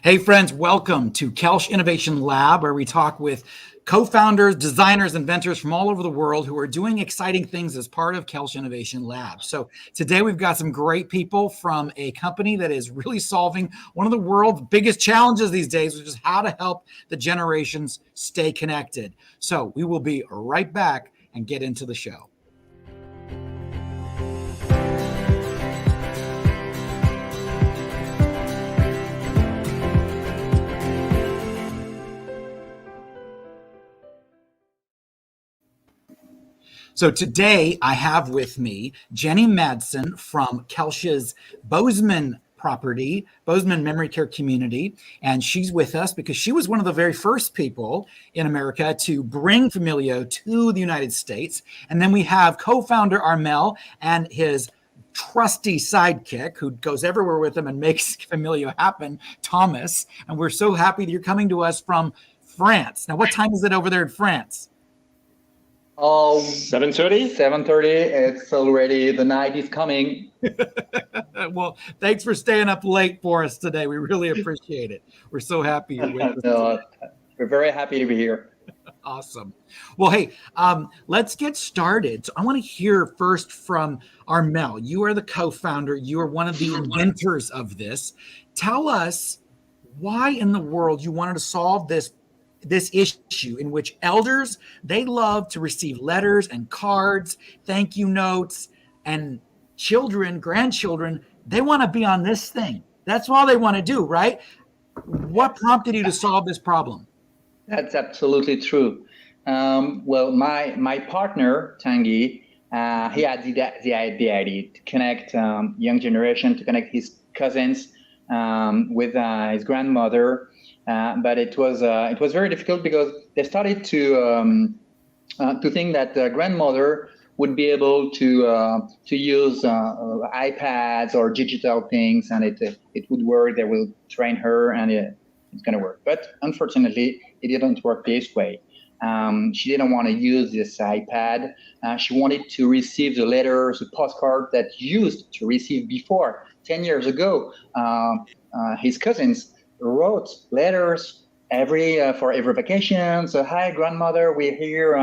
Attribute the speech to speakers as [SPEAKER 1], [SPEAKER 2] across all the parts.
[SPEAKER 1] Hey friends, welcome to Koelsch Innovation Lab, where we talk with co-founders, designers, inventors from all over the world who are doing exciting things as part of Koelsch Innovation Lab. So today we've got some great people from a company that is really solving one of the world's biggest challenges these days, which is how to help the generations stay connected. So we will be right back and get into the show. So today I have with me Jenny Madsen from Koelsch's Bozeman property, Bozeman Memory Care Community. And she's with us because she was one of the very first people in America to bring Famileo to the United States. And then we have co-founder Armel and his trusty sidekick who goes everywhere with him and makes Famileo happen, Thomas. And we're so happy that you're coming to us from France. Now, what time is it over there in France?
[SPEAKER 2] Oh,
[SPEAKER 3] 7:30?
[SPEAKER 2] 7:30. It's already, the night is coming.
[SPEAKER 1] Well, thanks for staying up late for us today. We really appreciate it. We're so happy you're with us today.
[SPEAKER 2] We're very happy to be here.
[SPEAKER 1] Awesome. Well, hey, let's get started. So I want to hear first from Armel. You are the co-founder. You are one of the inventors of this. Tell us why in the world you wanted to solve this issue in which elders, they love to receive letters and cards, thank you notes, and children, grandchildren, they want to be on this thing. That's all they want to do, right? What prompted you to solve this problem?
[SPEAKER 2] That's absolutely true. Well, my partner, Tanguy, he had the idea to connect young generation, to connect his cousins with his grandmother. But it was very difficult because they started to think that the grandmother would be able to use iPads or digital things, and it would work. They will train her, and it's going to work. But unfortunately, it didn't work this way. She didn't want to use this iPad. She wanted to receive the letters, the postcard that used to receive before 10 years ago. His cousins wrote letters for every vacation. So, hi, grandmother, we're here.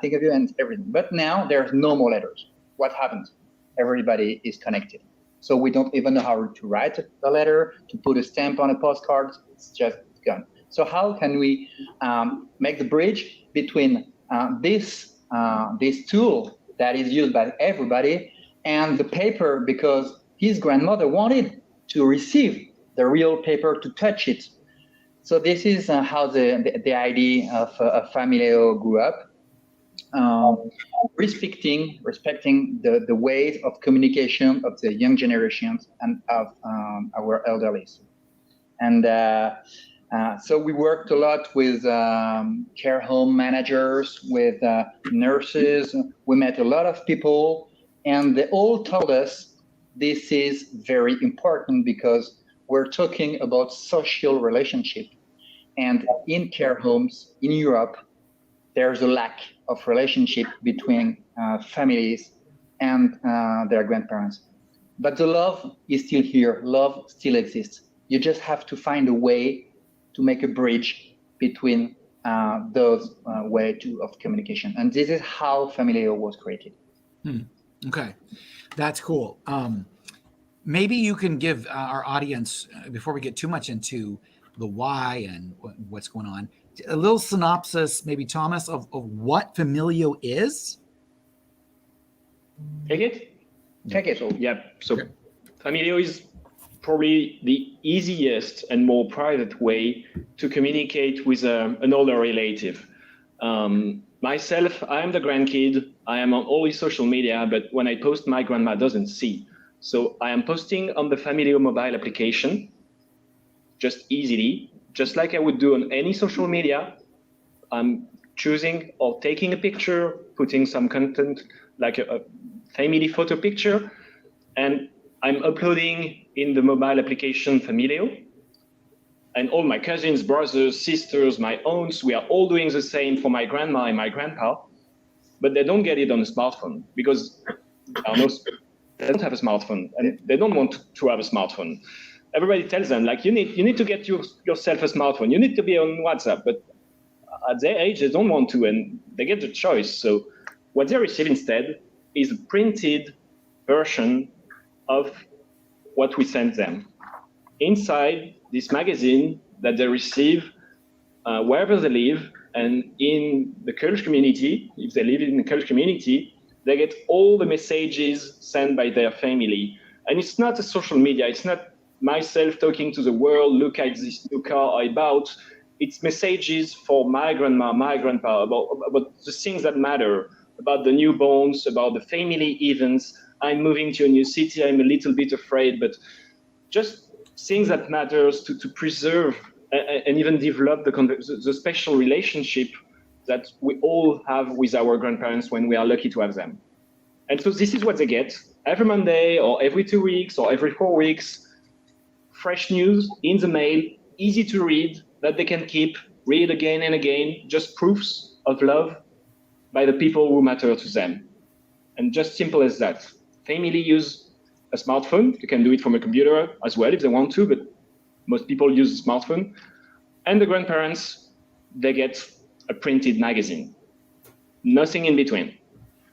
[SPEAKER 2] Think of you and everything. But now there's no more letters. What happens? Everybody is connected. So we don't even know how to write the letter, to put a stamp on a postcard. It's just gone. So how can we make the bridge between this tool that is used by everybody and the paper, because his grandmother wanted to receive the real paper, to touch it. So this is how the idea of Famileo grew up, respecting the ways of communication of the young generations and of our elderly. And so we worked a lot with care home managers, with nurses. We met a lot of people, and they all told us this is very important because we're talking about social relationship. And in care homes in Europe, there's a lack of relationship between families and their grandparents. But the love is still here. Love still exists. You just have to find a way to make a bridge between those ways of communication. And this is how Famileo was created.
[SPEAKER 1] Okay, that's cool. Maybe you can give our audience, before we get too much into the why and what's going on, a little synopsis, maybe, Thomas, of what Famileo is?
[SPEAKER 3] Take it?
[SPEAKER 2] Take it.
[SPEAKER 3] So Famileo is probably the easiest and more private way to communicate with an older relative. Myself, I am the grandkid. I am on all his social media, but when I post, my grandma doesn't see. So I am posting on the Famileo mobile application, just easily, just like I would do on any social media. I'm choosing or taking a picture, putting some content like a family photo picture, and I'm uploading in the mobile application Famileo. And all my cousins, brothers, sisters, my aunts, we are all doing the same for my grandma and my grandpa, but they don't get it on a smartphone because they don't have a smartphone and they don't want to have a smartphone. everybody tells them, like, you need to get yourself a smartphone. You need to be on WhatsApp. But at their age, they don't want to, and they get the choice. So what they receive instead is a printed version of what we sent them. Inside this magazine that they receive wherever they live, and in the Koelsch community, if they live in the Koelsch community, they get all the messages sent by their family. And it's not a social media. It's not myself talking to the world, look at this new car I bought. It's messages for my grandma, my grandpa, about the things that matter, about the newborns, about the family events. I'm moving to a new city. I'm a little bit afraid, but just things that matters to preserve and even develop the special relationship that we all have with our grandparents when we are lucky to have them. And so this is what they get every Monday or every 2 weeks or every 4 weeks. Fresh news in the mail, easy to read, that they can keep, read again and again, just proofs of love by the people who matter to them. And just simple as that. Family use a smartphone. You can do it from a computer as well if they want to, but most people use a smartphone. And the grandparents, they get a printed magazine. Nothing in between.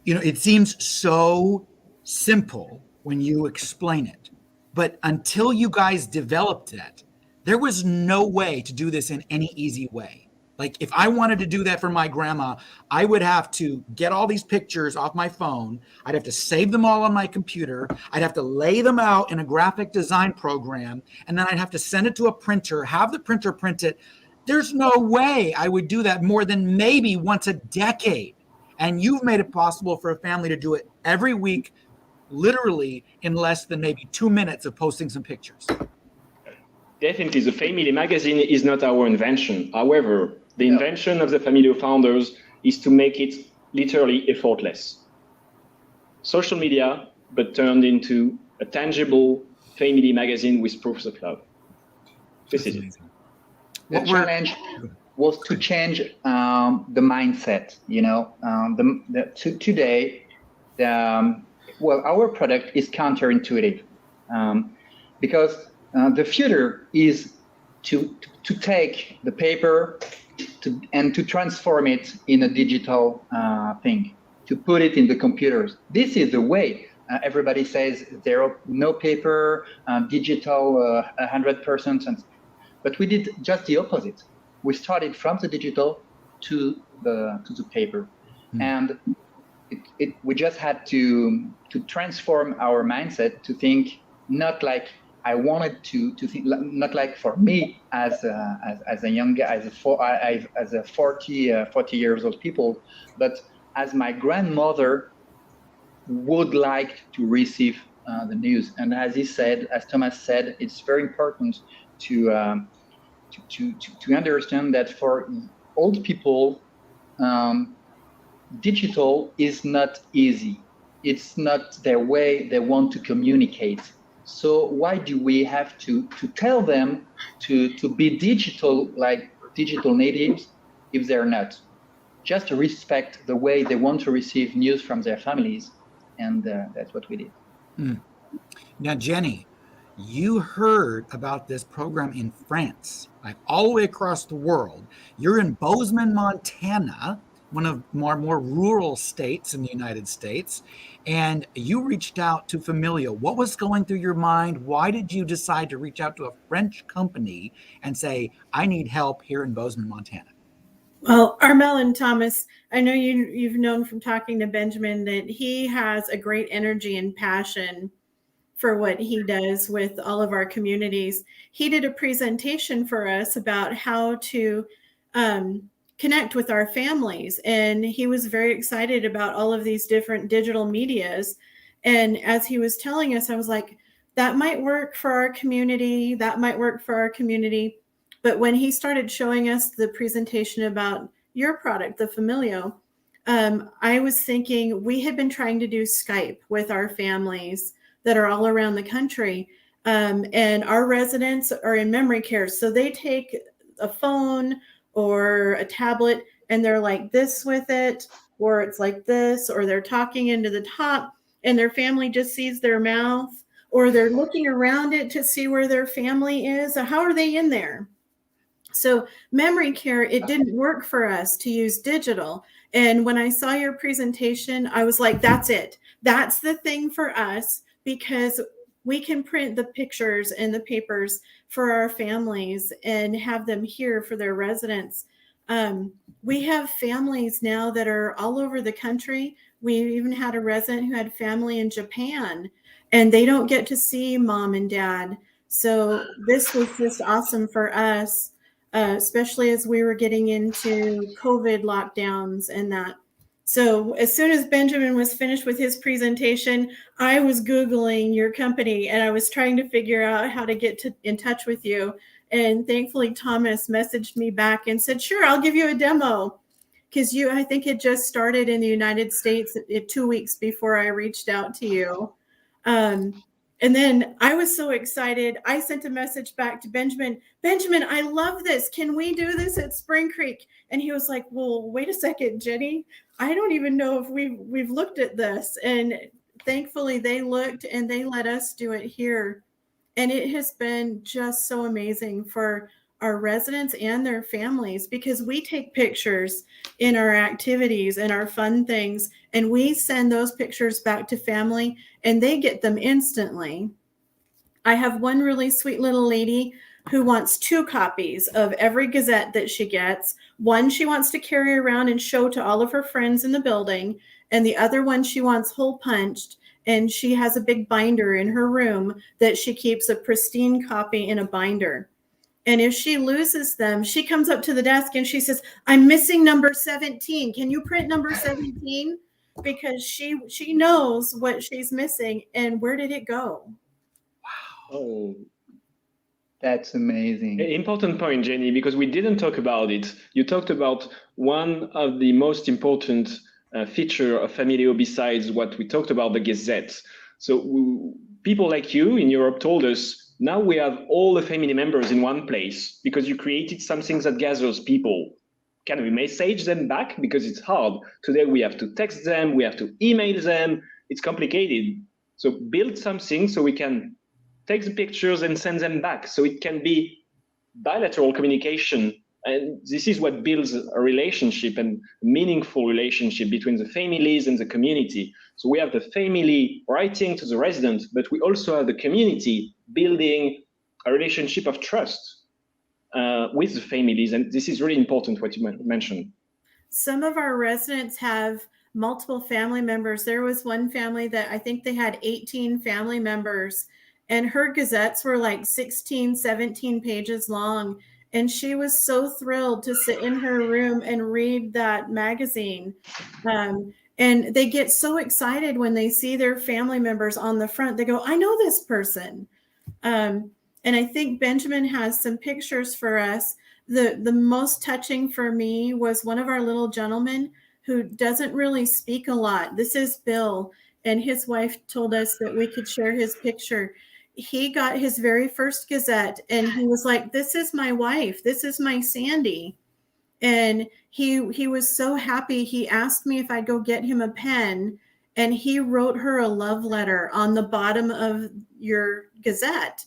[SPEAKER 1] You know, it seems so simple when you explain it, but until you guys developed that, there was no way to do this in any easy way. Like if I wanted to do that for my grandma, I would have to get all these pictures off my phone. I'd have to save them all on my computer. I'd have to lay them out in a graphic design program. And then I'd have to send it to a printer, have the printer print it. There's no way I would do that more than maybe once a decade. And you've made it possible for a family to do it every week, literally in less than maybe 2 minutes of posting some pictures.
[SPEAKER 3] Definitely, the Family magazine is not our invention. However, the invention of the Famileo founders is to make it literally effortless. Social media, but turned into a tangible family magazine with proofs of love. This is it.
[SPEAKER 2] The challenge was to change the mindset. You know, today, our product is counterintuitive because the future is to take the paper and to transform it in a digital thing, to put it in the computers. This is the way. Everybody says no paper, digital, 100%. But we did just the opposite. We started from the digital to the paper, and we just had to transform our mindset to think not like I wanted to think, not like for me as a young guy, as a 40 years old people, but as my grandmother would like to receive the news. And as Thomas said, it's very important to understand that for old people, digital is not easy. It's not their way they want to communicate. So why do we have to tell them to be digital, like digital natives, if they're not? Just to respect the way they want to receive news from their families. And that's what we did.
[SPEAKER 1] Now, Jenny, you heard about this program in France, like all the way across the world. You're in Bozeman, Montana, one of more rural states in the United States, and you reached out to Famileo. What was going through your mind? Why did you decide to reach out to a French company and say, I need help here in Bozeman, Montana?
[SPEAKER 4] Well, Armel and Thomas, I know you've known from talking to Benjamin that he has a great energy and passion for what he does with all of our communities. He did a presentation for us about how to connect with our families, and he was very excited about all of these different digital medias. And as he was telling us, I was like, that might work for our community. That might work for our community. But when he started showing us the presentation about your product, the Famileo, I was thinking we had been trying to do Skype with our families that are all around the country. And our residents are in memory care. So they take a phone or a tablet and they're like this with it, or it's like this, or they're talking into the top and their family just sees their mouth, or they're looking around it to see where their family is. How are they in there? So memory care, it didn't work for us to use digital. And when I saw your presentation, I was like, that's it. That's the thing for us, because we can print the pictures and the papers for our families and have them here for their residents. We have families now that are all over the country. We even had a resident who had family in Japan, and they don't get to see mom and dad. So this was just awesome for us, especially as we were getting into COVID lockdowns and that. So as soon as Benjamin was finished with his presentation, I was Googling your company and I was trying to figure out how to get in touch with you. And thankfully, Thomas messaged me back and said, sure, I'll give you a demo. Because I think it just started in the United States 2 weeks before I reached out to you. And then I was so excited. I sent a message back to Benjamin. Benjamin, I love this. Can we do this at Spring Creek? And he was like, well, wait a second, Jenny. I don't even know if we've looked at this. And thankfully they looked and they let us do it here. And it has been just so amazing for our residents and their families, because we take pictures in our activities and our fun things, and we send those pictures back to family and they get them instantly. I have one really sweet little lady who wants 2 copies of every Gazette that she gets. One she wants to carry around and show to all of her friends in the building, and the other one she wants hole punched, and she has a big binder in her room that she keeps a pristine copy in a binder. And if she loses them, she comes up to the desk and she says, I'm missing number 17. Can you print number 17? Because she knows what she's missing and where did it go.
[SPEAKER 3] Wow. Oh,
[SPEAKER 2] that's amazing.
[SPEAKER 3] Important point, Jenny, because we didn't talk about it. You talked about one of the most important feature of Famileo besides what we talked about, the Gazette. So people like you in Europe told us, now we have all the family members in one place because you created something that gathers people. Can we message them back? Because it's hard. Today we have to text them, we have to email them. It's complicated. So build something so we can take the pictures and send them back. So it can be bilateral communication. And this is what builds a relationship and meaningful relationship between the families and the community. So we have the family writing to the resident, but we also have the community building a relationship of trust with the families. And this is really important what you mentioned.
[SPEAKER 4] Some of our residents have multiple family members. There was one family that I think they had 18 family members, and her gazettes were like 16, 17 pages long. And she was so thrilled to sit in her room and read that magazine. And they get so excited when they see their family members on the front. They go, I know this person. And I think Benjamin has some pictures for us. The most touching for me was one of our little gentlemen who doesn't really speak a lot. This is Bill, and his wife told us that we could share his picture. He got his very first Gazette and he was like, this is my wife. This is my Sandy. And he was so happy. He asked me if I'd go get him a pen, and he wrote her a love letter on the bottom of your Gazette.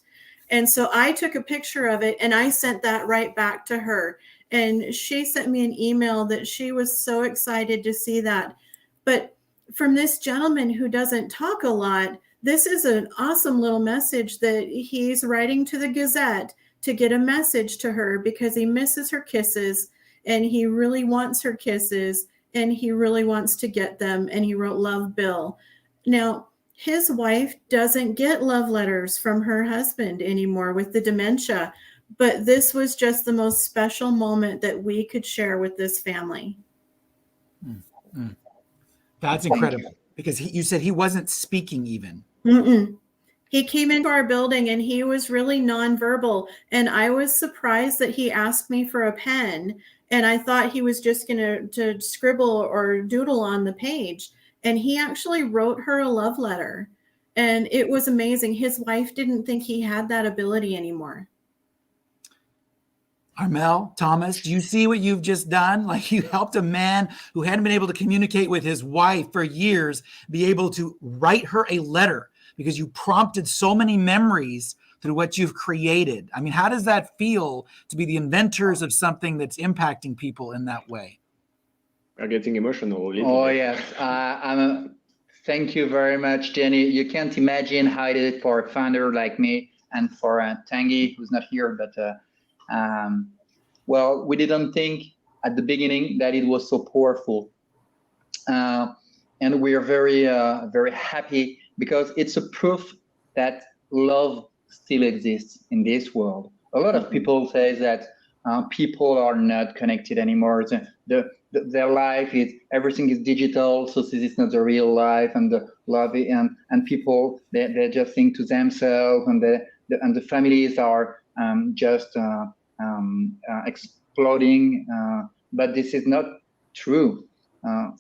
[SPEAKER 4] And so I took a picture of it and I sent that right back to her. And she sent me an email that she was so excited to see that. But from this gentleman who doesn't talk a lot, this is an awesome little message that he's writing to the Gazette to get a message to her because he misses her kisses and he really wants her kisses and he really wants to get them. And he wrote, Love, Bill. Now, his wife doesn't get love letters from her husband anymore with the dementia, but this was just the most special moment that we could share with this family.
[SPEAKER 1] Mm-hmm. That's incredible, because you said he wasn't speaking even.
[SPEAKER 4] Mm-mm. He came into our building and he was really nonverbal. And I was surprised that he asked me for a pen. And I thought he was just going to scribble or doodle on the page. And he actually wrote her a love letter. And it was amazing. His wife didn't think he had that ability anymore.
[SPEAKER 1] Armel, Thomas, do you see what you've just done? Like, you helped a man who hadn't been able to communicate with his wife for years be able to write her a letter, because you prompted so many memories through what you've created. I mean, how does that feel to be the inventors of something that's impacting people in that way?
[SPEAKER 3] We're getting emotional a little
[SPEAKER 2] Oh,
[SPEAKER 3] bit.
[SPEAKER 2] yes. Thank you very much, Jenny. You can't imagine how I did it for a founder like me and for Tanguy, who's not here. But, well, we didn't think at the beginning that it was so powerful. And we are very, very happy because it's a proof that love still exists in this world. A lot of people say that people are not connected anymore. Their life is, everything is digital, so this is not the real life, and the love, and people, they just think to themselves, and the families are just exploding. But this is not true.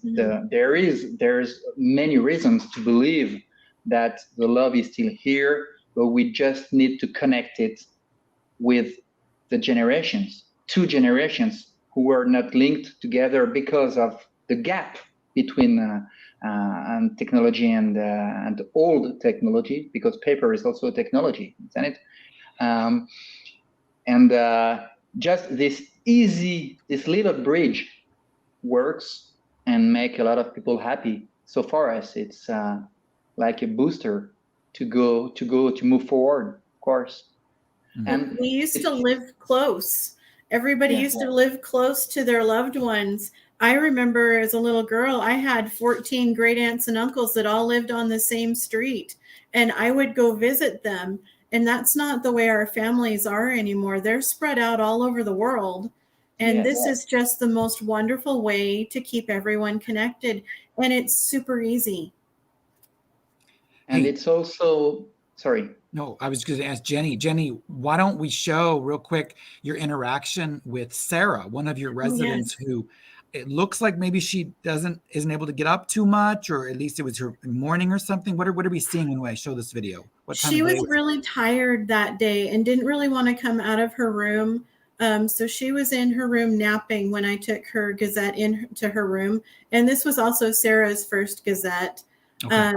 [SPEAKER 2] There's many reasons to believe that the love is still here, but we just need to connect it with the generations, 2 generations who were not linked together because of the gap between technology and old technology, because paper is also a technology, isn't it? Just this little bridge works and make a lot of people happy. So for us, it's like a booster to move forward, of course.
[SPEAKER 4] And we used to live close. Everybody used to live close to their loved ones. I remember as a little girl, I had 14 great aunts and uncles that all lived on the same street, and I would go visit them. And that's not the way our families are anymore. They're spread out all over the world. And this is just the most wonderful way to keep everyone connected. And it's super easy.
[SPEAKER 2] And it's also, sorry.
[SPEAKER 1] No, I was going to ask Jenny. Jenny, why don't we show real quick your interaction with Sarah, one of your residents who it looks like maybe she isn't able to get up too much, or at least it was her morning or something. What are we seeing when I show this video? What time
[SPEAKER 4] she was really tired that day and didn't really want to come out of her room. So she was in her room napping when I took her Gazette into her room. And this was also Sarah's first Gazette. Okay.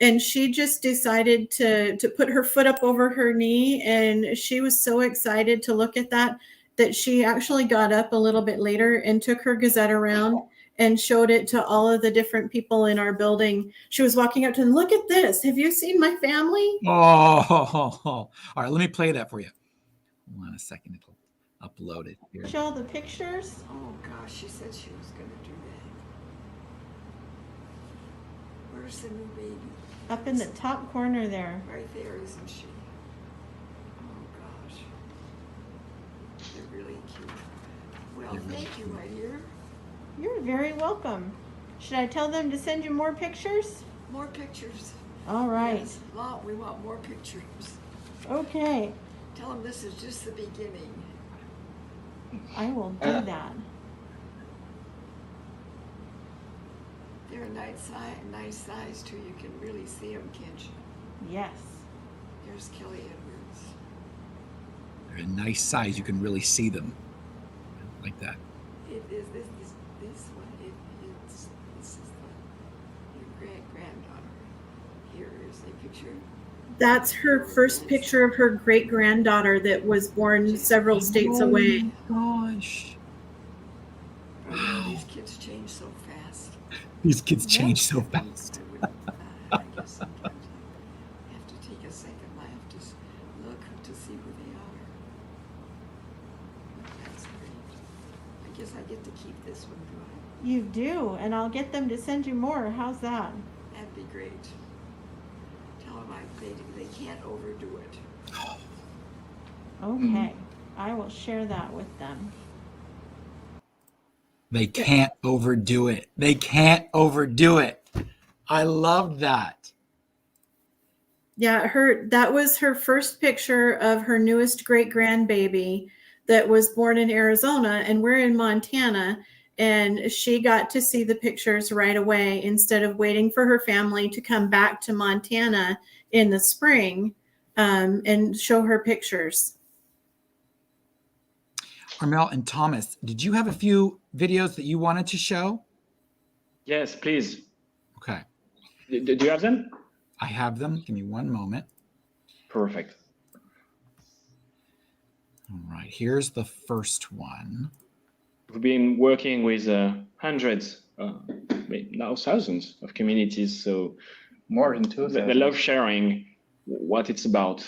[SPEAKER 4] And she just decided to put her foot up over her knee. And she was so excited to look at that she actually got up a little bit later and took her Gazette around and showed it to all of the different people in our building. She was walking up to them, look at this. Have you seen my family?
[SPEAKER 1] Oh, all right. Let me play that for you. Hold on a second. It'll upload it here.
[SPEAKER 4] Show the pictures.
[SPEAKER 5] Oh gosh, she said she was going to do that. Where's the new baby?
[SPEAKER 4] Up in the top corner there.
[SPEAKER 5] Right there, isn't she? Oh gosh. They're really cute. Well, thank you, my dear.
[SPEAKER 4] You're very welcome. Should I tell them to send you more pictures?
[SPEAKER 5] More pictures.
[SPEAKER 4] All right.
[SPEAKER 5] Yes, we want more pictures.
[SPEAKER 4] Okay.
[SPEAKER 5] Tell them this is just the beginning.
[SPEAKER 4] I will do that.
[SPEAKER 5] They're a nice size too. You can really see them, can't you?
[SPEAKER 4] Yes.
[SPEAKER 5] Here's Kelly Edwards.
[SPEAKER 1] They're a nice size. You can really see them like that.
[SPEAKER 5] It is this one. This is your granddaughter. Here is a picture.
[SPEAKER 4] That's her first picture of her great-granddaughter that was born several states away.
[SPEAKER 1] Gosh.
[SPEAKER 5] Wow. These kids change so fast.
[SPEAKER 1] These kids change so fast.
[SPEAKER 5] I guess sometimes I have to take a second laugh to look to see who they are. That's great. I guess I get to keep this one, do I?
[SPEAKER 4] You do, and I'll get them to send you more. How's that?
[SPEAKER 5] That'd be great. Tell them they can't overdo it.
[SPEAKER 4] Okay. I will share that with them.
[SPEAKER 1] They can't overdo it. They can't overdo it. I love that.
[SPEAKER 4] Yeah, that was her first picture of her newest great-grandbaby that was born in Arizona, and we're in Montana, and she got to see the pictures right away instead of waiting for her family to come back to Montana in the spring and show her pictures.
[SPEAKER 1] Armel and Thomas, did you have a few videos that you wanted to show?
[SPEAKER 3] Yes, please.
[SPEAKER 1] Okay.
[SPEAKER 3] Do you have them?
[SPEAKER 1] I have them. Give me one moment.
[SPEAKER 3] Perfect.
[SPEAKER 1] All right, here's the first one.
[SPEAKER 3] We've been working with hundreds, now thousands of communities. So
[SPEAKER 2] More than 2,000.
[SPEAKER 3] they love sharing what it's about.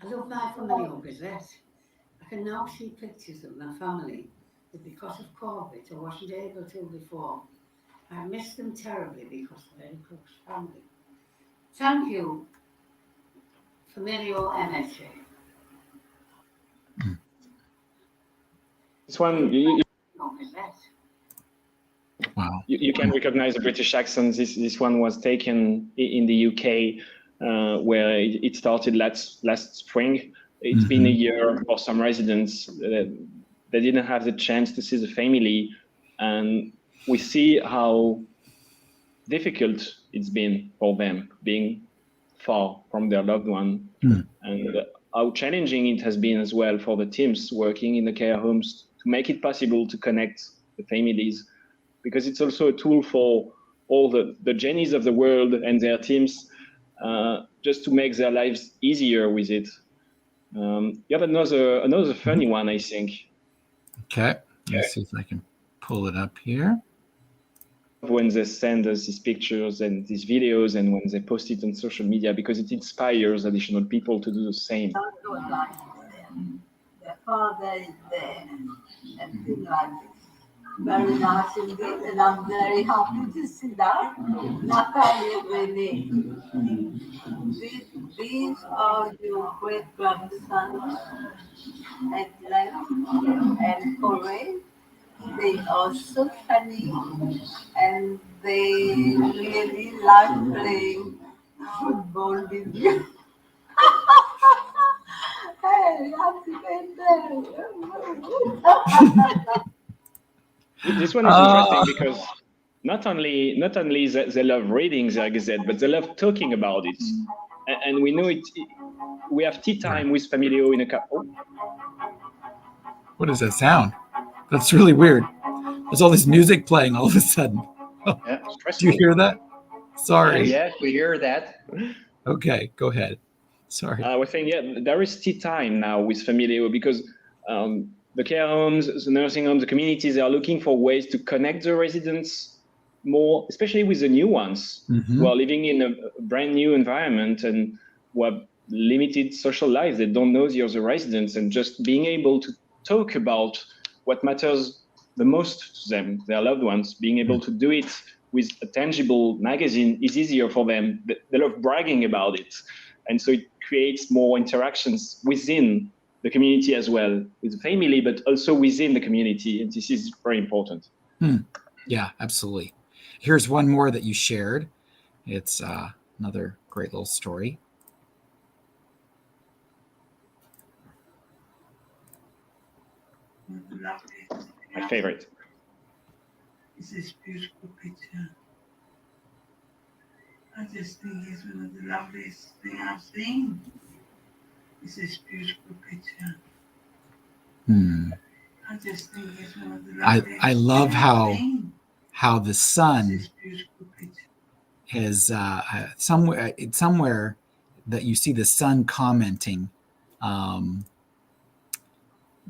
[SPEAKER 6] I love my Famileo Gazette. I can now see pictures of my family that because of COVID I wasn't able to before. I miss them terribly because they're very close family. Thank you, Famileo MSA.
[SPEAKER 3] This one,
[SPEAKER 1] Wow.
[SPEAKER 3] you can recognize the British accent. This one was taken in the UK, where it started last spring. It's been a year for some residents. They didn't have the chance to see the family, and we see how difficult it's been for them being far from their loved one, and how challenging it has been as well for the teams working in the care homes to make it possible to connect the families, because it's also a tool for all the Jennies of the world and their teams, just to make their lives easier with it. You have another funny one, I think.
[SPEAKER 1] Okay, let's see if I can pull it up here.
[SPEAKER 3] When they send us these pictures and these videos, and when they post it on social media, because it inspires additional people to do the same.
[SPEAKER 7] The father is there and things like this. Very nice indeed, and I'm very happy to see that. These are your great grandsons, and Corey. They are so funny, and they really like playing football with you. Hey, happy birthday!
[SPEAKER 3] This one is interesting because not only they love reading their Gazette, but they love talking about it. And we know it. We have tea time with Famileo in a couple.
[SPEAKER 1] What is that sound? That's really weird. There's all this music playing all of a sudden.
[SPEAKER 2] Yeah.
[SPEAKER 1] Do you hear that? Sorry.
[SPEAKER 2] Yes, we hear that.
[SPEAKER 1] Okay, go ahead. Sorry.
[SPEAKER 3] We're saying, there is tea time now with Famileo, because the care homes, the nursing homes, the communities, they are looking for ways to connect the residents more, especially with the new ones who are living in a brand new environment and who have limited social lives. They don't know the other residents, and just being able to talk about what matters the most to them, their loved ones, being able to do it with a tangible magazine is easier for them. They love bragging about it. And so it creates more interactions within the community as well, with the family, but also within the community. And this is very important.
[SPEAKER 1] Yeah, absolutely. Here's one more that you shared. It's another great little story.
[SPEAKER 3] My favorite.
[SPEAKER 7] It's this beautiful picture. I just think it's one of the loveliest things I've seen. It's this beautiful picture. I just think it's one of the loveliest
[SPEAKER 1] I love
[SPEAKER 7] things
[SPEAKER 1] how
[SPEAKER 7] I've seen.
[SPEAKER 1] how the sun
[SPEAKER 7] It's this beautiful picture.
[SPEAKER 1] has somewhere that you see the sun commenting,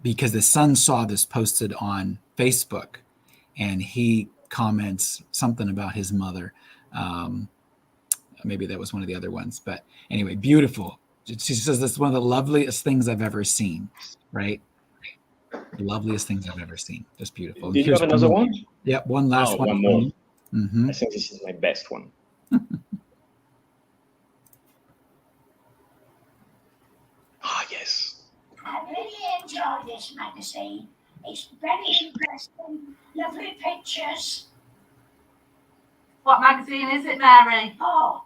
[SPEAKER 1] because the son saw this posted on Facebook, and he comments something about his mother. Maybe that was one of the other ones, but anyway, beautiful. She says that's one of the loveliest things I've ever seen, right? The loveliest things I've ever seen. Just beautiful.
[SPEAKER 3] Did you have another one?
[SPEAKER 1] Yeah, one last one.
[SPEAKER 3] One more.
[SPEAKER 1] Mm-hmm.
[SPEAKER 3] I think this is my best one. Yes.
[SPEAKER 8] I really enjoy this magazine. It's very interesting, lovely pictures.
[SPEAKER 7] What magazine is it, Mary?
[SPEAKER 8] Oh,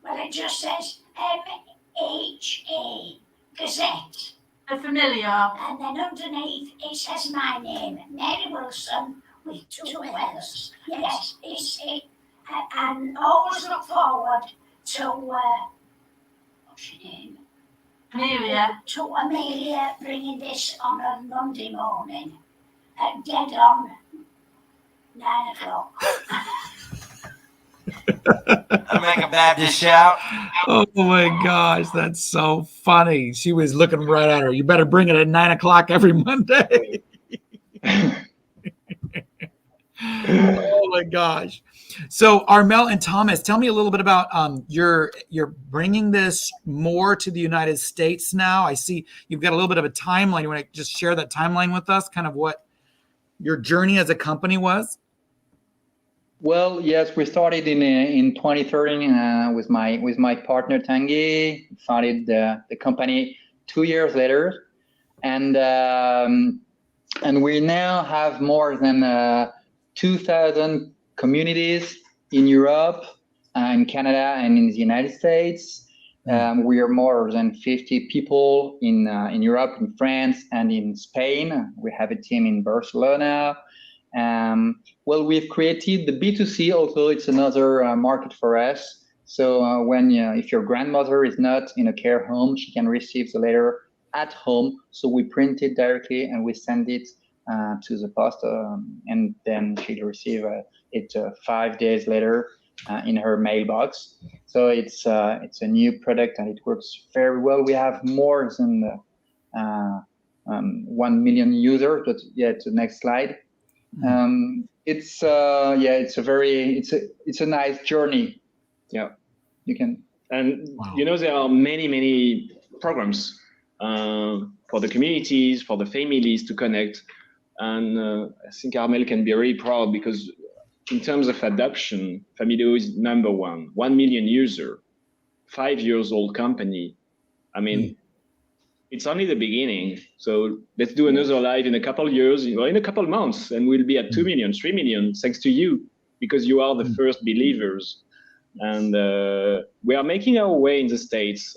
[SPEAKER 8] well, it just says MHA Gazette.
[SPEAKER 7] A Familiar.
[SPEAKER 8] And then underneath it says my name, Mary Wilson, with two L's. Yes, and always look forward to, what's your name?
[SPEAKER 7] Amelia.
[SPEAKER 8] To Amelia bringing this on a Monday morning at dead on 9 o'clock.
[SPEAKER 9] I make a Baptist shout.
[SPEAKER 1] Oh my gosh, that's so funny. She was looking right at her. You better bring it at 9 o'clock every Monday. Oh my gosh. So Armel and Thomas, tell me a little bit about you're bringing this more to the United States now. I see you've got a little bit of a timeline. You want to just share that timeline with us, kind of what your journey as a company was?
[SPEAKER 2] Well, yes, we started in 2013 with my partner Tanguy. Founded the company 2 years later, and we now have more than 2,000 communities in Europe, in Canada, and in the United States. We are more than 50 people in Europe, in France, and in Spain. We have a team in Barcelona. Well, we've created the B2C. Also, it's another market for us. So if your grandmother is not in a care home, she can receive the letter at home. So we print it directly and we send it to the post, and then she'll receive it 5 days later in her mailbox. So it's a new product and it works very well. We have more than 1 million users. But yeah, to the next slide. It's a nice journey.
[SPEAKER 3] Yeah,
[SPEAKER 2] you can.
[SPEAKER 3] And
[SPEAKER 1] Wow.
[SPEAKER 3] there are many programs for the communities, for the families to connect. And I think Armel can be very proud because in terms of adoption, Famileo is number 1. 1 million user, 5 years old company. I mean, it's only the beginning. So let's do another live in a couple of years, in a couple of months, and we'll be at 2 million, 3 million, thanks to you, because you are the first believers. And we are making our way in the States.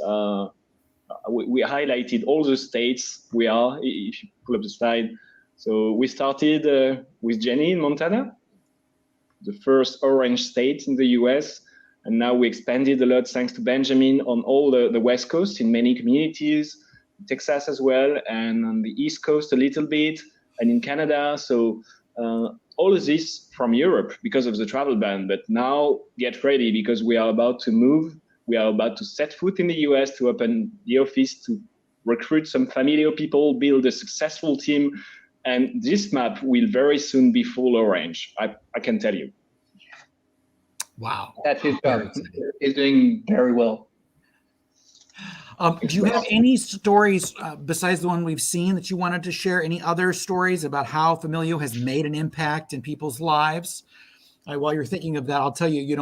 [SPEAKER 3] We highlighted all the states we are, if you pull up the slide. So we started with Jenny in Montana, the first orange state in the US. And now we expanded a lot thanks to Benjamin on all the West Coast in many communities, Texas as well, and on the East Coast a little bit, and in Canada. So all of this from Europe because of the travel ban. But now get ready because we are about to move. We are about to set foot in the US to open the office, to recruit some Famileo people, build a successful team. And this map will very soon be full orange, I can tell you.
[SPEAKER 1] Wow.
[SPEAKER 2] That's his job. He's doing very well.
[SPEAKER 1] Do you have any stories besides the one we've seen that you wanted to share? Any other stories about how Famileo has made an impact in people's lives? While you're thinking of that, I'll tell you,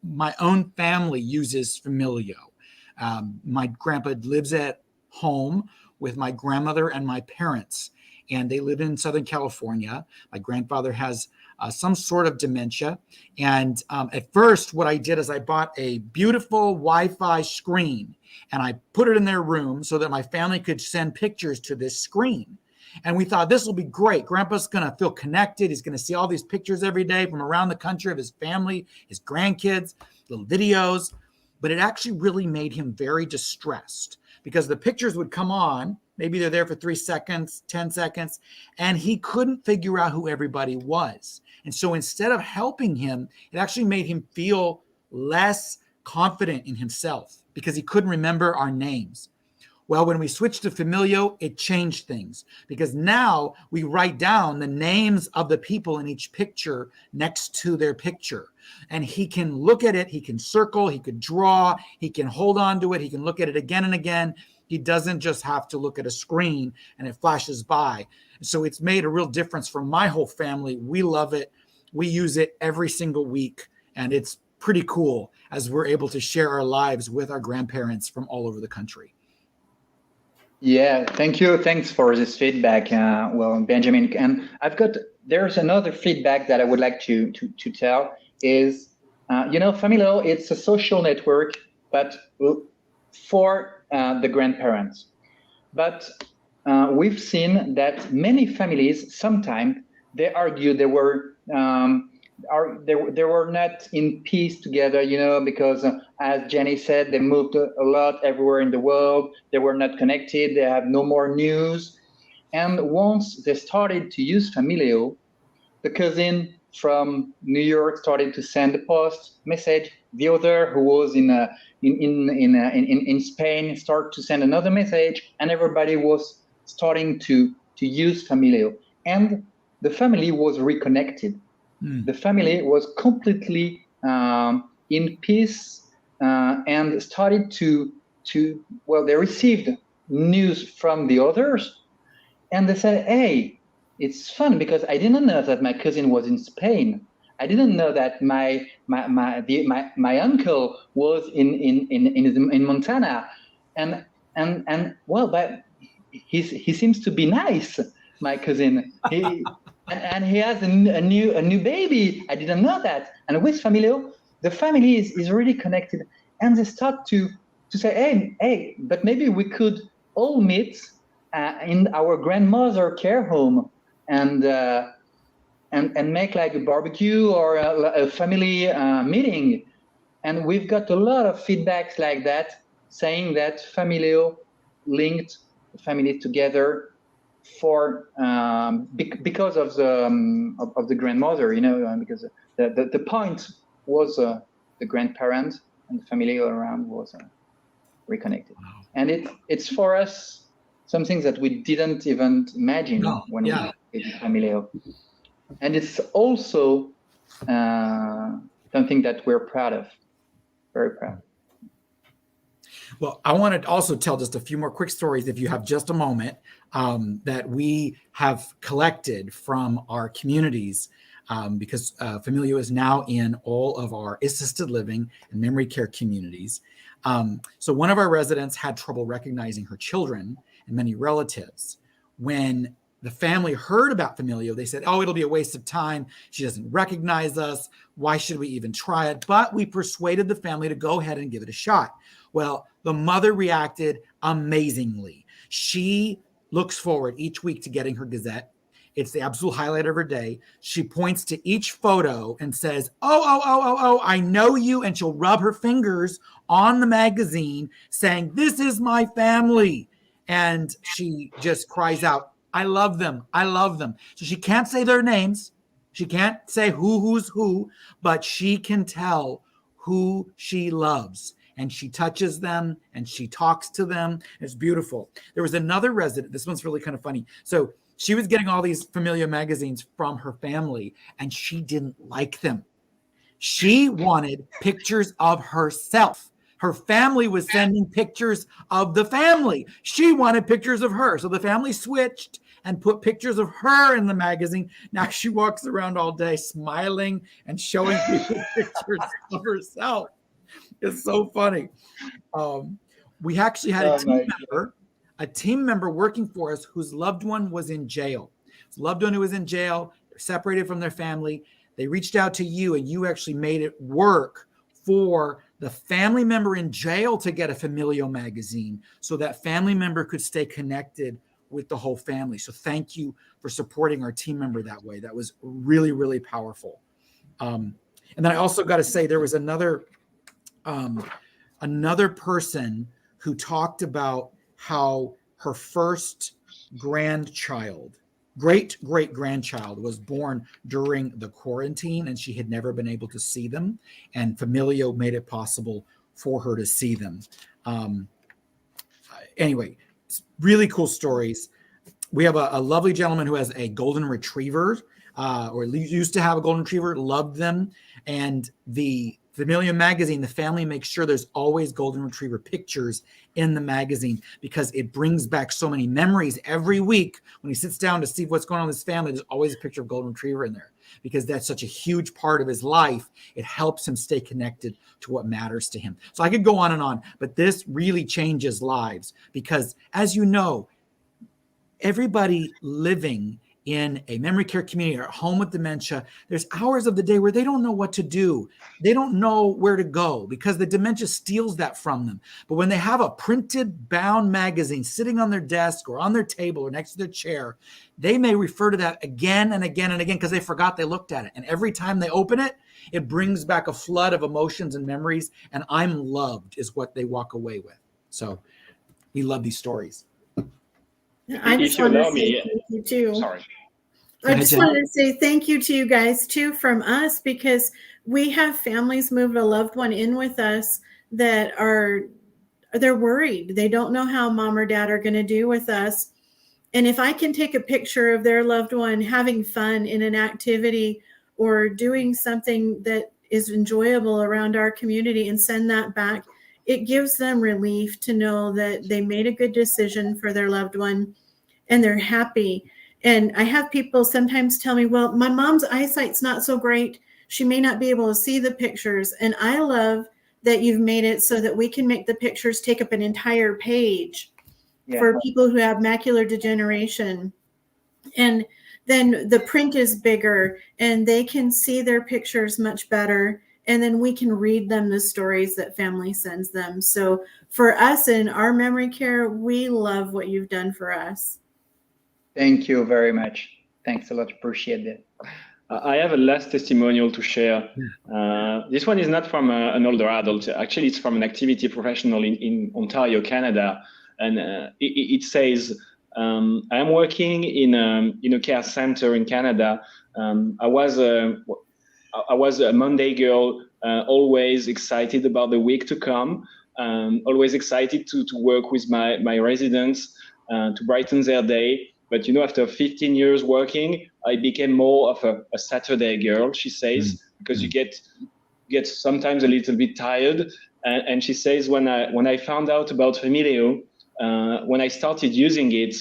[SPEAKER 1] my own family uses Famileo. My grandpa lives at home with my grandmother and my parents, and they live in Southern California. My grandfather has some sort of dementia. And at first, what I did is I bought a beautiful Wi-Fi screen and I put it in their room so that my family could send pictures to this screen. And we thought this will be great. Grandpa's going to feel connected. He's going to see all these pictures every day from around the country of his family, his grandkids, little videos. But it actually really made him very distressed because the pictures would come on. Maybe they're there for 3 seconds, 10 seconds, and he couldn't figure out who everybody was. And so instead of helping him, it actually made him feel less confident in himself because he couldn't remember our names. Well, when we switched to Famileo, it changed things because now we write down the names of the people in each picture next to their picture. And he can look at it, he can circle, he could draw, he can hold on to it, he can look at it again and again. He doesn't just have to look at a screen and it flashes by. So it's made a real difference for my whole family. We love it. We use it every single week. And it's pretty cool as we're able to share our lives with our grandparents from all over the country.
[SPEAKER 2] Yeah, thank you. Thanks for this feedback. Well, Benjamin, and there's another feedback that I would like to tell is, Famileo, it's a social network, but for the grandparents. But we've seen that many families, sometimes they argue they were not in peace together, because as Jenny said, they moved a lot everywhere in the world. They were not connected. They have no more news. And once they started to use Famileo, the cousin from New York started to send the post message. The other, who was in Spain, started to send another message, and everybody was starting to use Famileo. And the family was reconnected. The family was completely in peace and started to they received news from the others, and they said, hey, it's fun because I didn't know that my cousin was in Spain. I didn't know that my uncle was in Montana, and well, but he seems to be nice, my cousin. And he has a new baby. I didn't know that. And with Famileo, the family is really connected, and they start to say, hey, but maybe we could all meet in our grandmother care home and make like a barbecue or a family meeting. And we've got a lot of feedbacks like that, saying that Famileo linked the family together for because of the grandmother, because the point was the grandparent, and the family around was reconnected.
[SPEAKER 1] Wow.
[SPEAKER 2] And it's for us something that we didn't even imagine when we did Famileo. And it's also something that we're proud of, very proud.
[SPEAKER 1] Well, I want to also tell just a few more quick stories, if you have just a moment, that we have collected from our communities, because Famileo is now in all of our assisted living and memory care communities. So one of our residents had trouble recognizing her children and many relatives. When the family heard about Famileo, they said, oh, it'll be a waste of time. She doesn't recognize us. Why should we even try it? But we persuaded the family to go ahead and give it a shot. Well, the mother reacted amazingly. She looks forward each week to getting her Gazette. It's the absolute highlight of her day. She points to each photo and says, oh, I know you. And she'll rub her fingers on the magazine saying, this is my family. And she just cries out, I love them. I love them. So she can't say their names. She can't say who's who, but she can tell who she loves. And she touches them and she talks to them. It's beautiful. There was another resident. This one's really kind of funny. So she was getting all these Famileo magazines from her family, and she didn't like them. She wanted pictures of herself. Her family was sending pictures of the family. She wanted pictures of her. So the family switched and put pictures of her in the magazine. Now she walks around all day smiling and showing people pictures of herself. It's so funny. We actually had a team member working for us whose loved one was in jail. His loved one who was in jail, they're separated from their family. They reached out to you, and you actually made it work for the family member in jail to get a Famileo magazine so that family member could stay connected with the whole family. So thank you for supporting our team member that way. That was really, really powerful. And then I also got to say, there was another person who talked about how her first great-great-grandchild was born during the quarantine, and she had never been able to see them, and Famileo made it possible for her to see them. Anyway, really cool stories. We have a lovely gentleman who has a golden retriever, or used to have a golden retriever, loved them, and the Famileo magazine, the family makes sure there's always golden retriever pictures in the magazine because it brings back so many memories. Every week when he sits down to see what's going on with his family, there's always a picture of golden retriever in there because that's such a huge part of his life. It helps him stay connected to what matters to him. So I could go on, but this really changes lives because, as you know, everybody living in a memory care community or at home with dementia, there's hours of the day where they don't know what to do. They don't know where to go because the dementia steals that from them. But when they have a printed bound magazine sitting on their desk or on their table or next to their chair, they may refer to that again and again and again because they forgot they looked at it. And every time they open it, it brings back a flood of emotions and memories. And I'm loved is what they walk away with. So we love these stories.
[SPEAKER 4] I just want to say thank you too.
[SPEAKER 3] Sorry.
[SPEAKER 4] I just wanted to say thank you to you guys too from us, because we have families move a loved one in with us that they're worried. They don't know how mom or dad are going to do with us. And if I can take a picture of their loved one having fun in an activity or doing something that is enjoyable around our community and send that back, it gives them relief to know that they made a good decision for their loved one and they're happy. And I have people sometimes tell me, well, my mom's eyesight's not so great. She may not be able to see the pictures. And I love that you've made it so that we can make the pictures take up an entire page for people who have macular degeneration. And then the print is bigger and they can see their pictures much better. And then we can read them the stories that family sends them. So for us in our memory care, we love what you've done for us.
[SPEAKER 2] Thank you very much. Thanks a lot. Appreciate it.
[SPEAKER 3] I have a last testimonial to share. This one is not from an older adult. Actually, it's from an activity professional in Ontario, Canada. And it says, I am working in a care center in Canada. I was a Monday girl, always excited about the week to come, always excited to work with my residents to brighten their day. But after 15 years working, I became more of a Saturday girl, she says, because you get sometimes a little bit tired. And she says, when I found out about Famileo, when I started using it,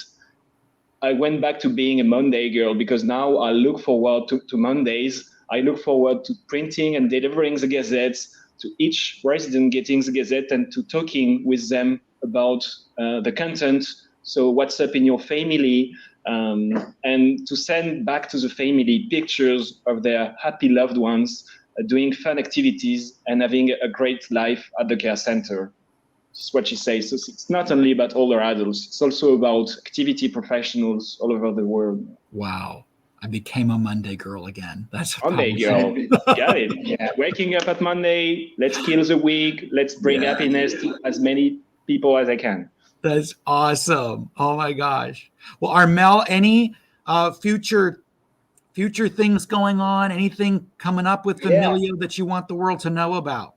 [SPEAKER 3] I went back to being a Monday girl, because now I look forward to Mondays. I look forward to printing and delivering the gazettes, to each resident getting the gazette and to talking with them about the content. So what's up in your family, and to send back to the family pictures of their happy loved ones, doing fun activities and having a great life at the care center. That's what she says. So it's not only about older adults, it's also about activity professionals all over the world.
[SPEAKER 1] Wow. I became a Monday girl again. That's
[SPEAKER 3] Monday girl. Got it. Yeah. Waking up at Monday, let's kill the week, let's bring happiness to as many people as I can.
[SPEAKER 1] That's awesome. Oh my gosh. Well, Armel, any future things going on? Anything coming up with Famileo that you want the world to know about?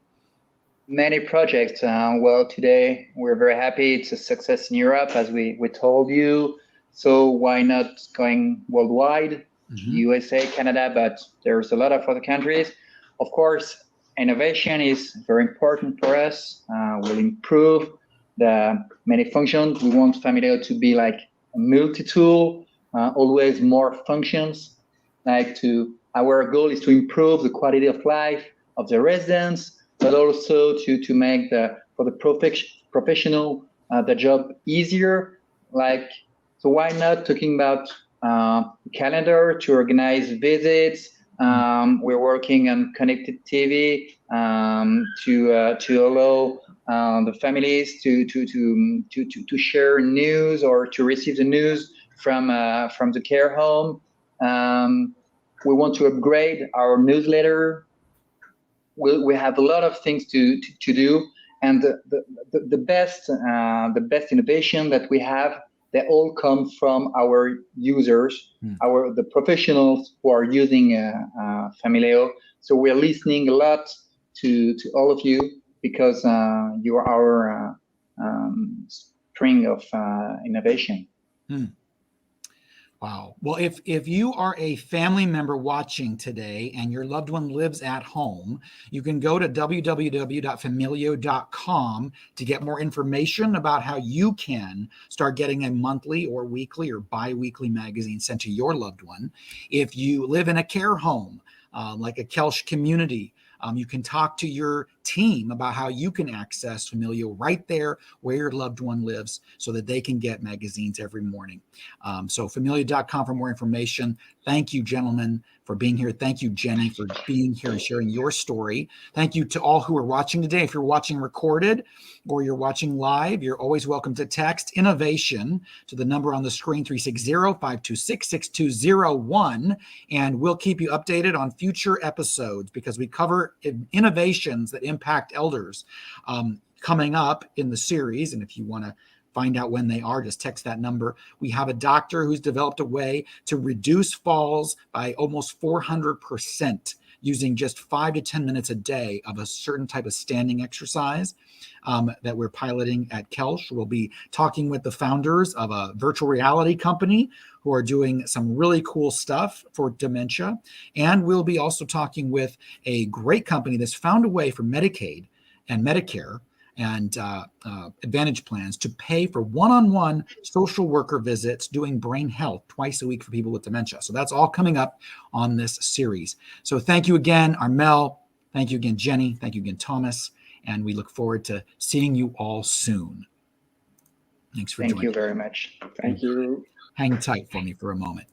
[SPEAKER 2] Many projects. Well, today we're very happy. It's a success in Europe, as we told you. So why not going worldwide? USA, Canada, but there's a lot of other countries. Of course, innovation is very important for us. We'll improve the many functions. We want Famileo to be like a multi-tool, always more functions. Our goal is to improve the quality of life of the residents, but also to make for the professional the job easier. So why not talking about calendar to organize visits? We're working on connected TV to allow the families to share news or to receive the news from the care home. We want to upgrade our newsletter. We have a lot of things to do, and the best innovation that we have, they all come from our users, the professionals who are using Famileo. So we're listening a lot to all of you, because you are our spring of innovation.
[SPEAKER 1] Wow. Well, if you are a family member watching today and your loved one lives at home, you can go to www.famileo.com to get more information about how you can start getting a monthly or weekly or bi-weekly magazine sent to your loved one. If you live in a care home, like a Koelsch Community, you can talk to your team about how you can access Famileo right there where your loved one lives, so that they can get magazines every morning. So Famileo.com for more information. Thank you, gentlemen, for being here. Thank you, Jenny, for being here and sharing your story. Thank you to all who are watching today. If you're watching recorded or you're watching live, you're always welcome to text innovation to the number on the screen, 360-526-6201, and we'll keep you updated on future episodes, because we cover innovations that impact elders coming up in the series. And if you want to find out when they are, just text that number. We have a doctor who's developed a way to reduce falls by almost 400% using just 5 to 10 minutes a day of a certain type of standing exercise that we're piloting at Koelsch. We'll be talking with the founders of a virtual reality company who are doing some really cool stuff for dementia. And we'll be also talking with a great company that's found a way for Medicaid and Medicare and Advantage plans to pay for one-on-one social worker visits doing brain health twice a week for people with dementia. So that's all coming up on this series. So thank you again, Armel. Thank you again, Jenny. Thank you again, Thomas. And we look forward to seeing you all soon. Thanks for joining.
[SPEAKER 2] Thank you very much.
[SPEAKER 3] Thank you.
[SPEAKER 1] Hang tight for me for a moment.